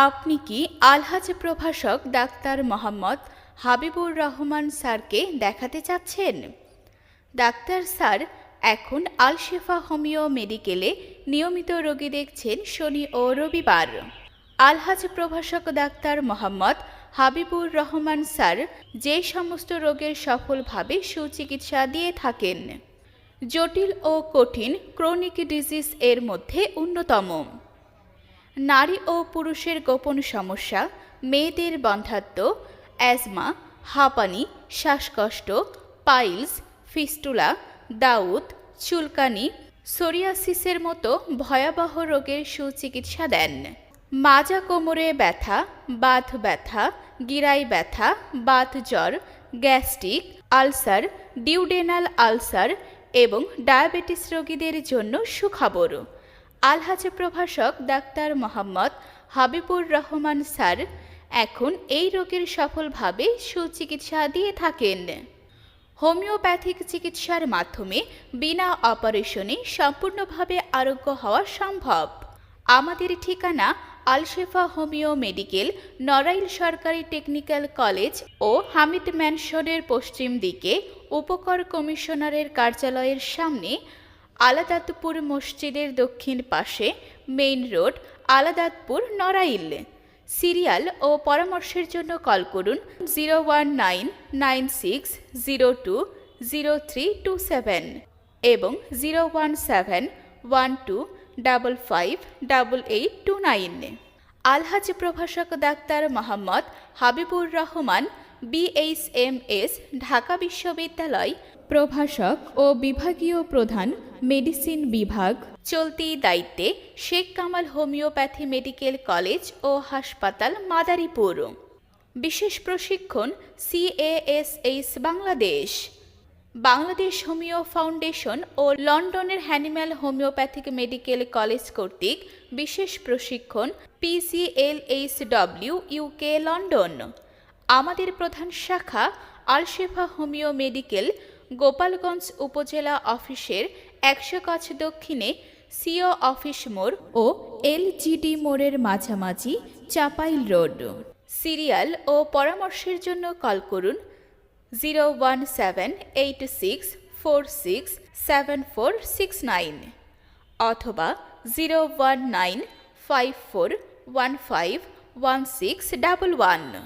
আপনি কি আলহাজ প্রভাষক ডাক্তার মোহাম্মদ হাবিবুর রহমান স্যারকে দেখাতে চাচ্ছেন? ডাক্তার স্যার এখন আল শেফা হোমিও মেডিকেলে নিয়মিত রোগী দেখছেন শনি ও রবিবার। আলহাজ প্রভাষক ডাক্তার মোহাম্মদ হাবিবুর রহমান স্যার যে সমস্ত রোগের সফলভাবে সুচিকিৎসা দিয়ে থাকেন, জটিল ও কঠিন ক্রনিক ডিজিজ এর মধ্যে অন্যতম। নারী ও পুরুষের গোপন সমস্যা, মেয়েদের বন্ধ্যাত্ব, অ্যাজমা, হাঁপানি, শ্বাসকষ্ট, পাইলস, ফিস্টুলা, দাউদ, চুলকানি, সোরিয়াসিসের মতো ভয়াবহ রোগের সুচিকিৎসা দেন। মাজা কোমরে ব্যথা, বাত ব্যথা, গিরাই ব্যথা, বাত জ্বর, গ্যাস্ট্রিক আলসার, ডিউডেনাল আলসার এবং ডায়াবেটিস রোগীদের জন্য সুখবর। আলহাজ প্রভাষক ডাক্তার মোহাম্মদ হাবিবুর রহমান স্যার এখন এই রোগের সফলভাবে সুচিকিৎসা দিয়ে থাকেন। হোমিওপ্যাথিক চিকিৎসার মাধ্যমে বিনা অপারেশনে সম্পূর্ণভাবে আরোগ্য হওয়া সম্ভব। আমাদের ঠিকানা আল শেফা হোমিও মেডিকেল, নড়াইল সরকারি টেকনিক্যাল কলেজ ও হামিদ ম্যানশনের পশ্চিম দিকে উপকর কমিশনারের কার্যালয়ের সামনে, আলাদাতপুর মসজিদের দক্ষিণ পাশে, main road, Aladatpur, Narail. Serial ও পরামর্শের জন্য কল করুন 01996020327 এবং 01712558829। আলহাজ প্রভাষক ডাক্তার মোহাম্মদ হাবিবুর রহমান, BHMS, ঢাকা বিশ্ববিদ্যালয়, প্রভাষক ও বিভাগীয় প্রধান, মেডিসিন বিভাগ, চলতি দায়িত্বে Sheikh Kamal Homoeopathy Medical College ও হাসপাতাল, মাদারীপুর। বিশেষ প্রশিক্ষণ CASH Bangladesh, Bangladesh Homoeo Foundation ও লন্ডনের হ্যানিম্যাল হোমিওপ্যাথিক মেডিকেল কলেজ কর্তৃক বিশেষ প্রশিক্ষণ PCLHW UK, লন্ডন। আমাদের প্রধান শাখা আল শেফা হোমিও মেডিকেল, গোপালগঞ্জ উপজেলা অফিসের 100 গজ দক্ষিণে CO অফিস মোড় ও LGD মোড়ের মাঝামাঝি, চাপাইল রোড। সিরিয়াল ও পরামর্শের জন্য কল করুন 01786467469 অথবা 01954151611।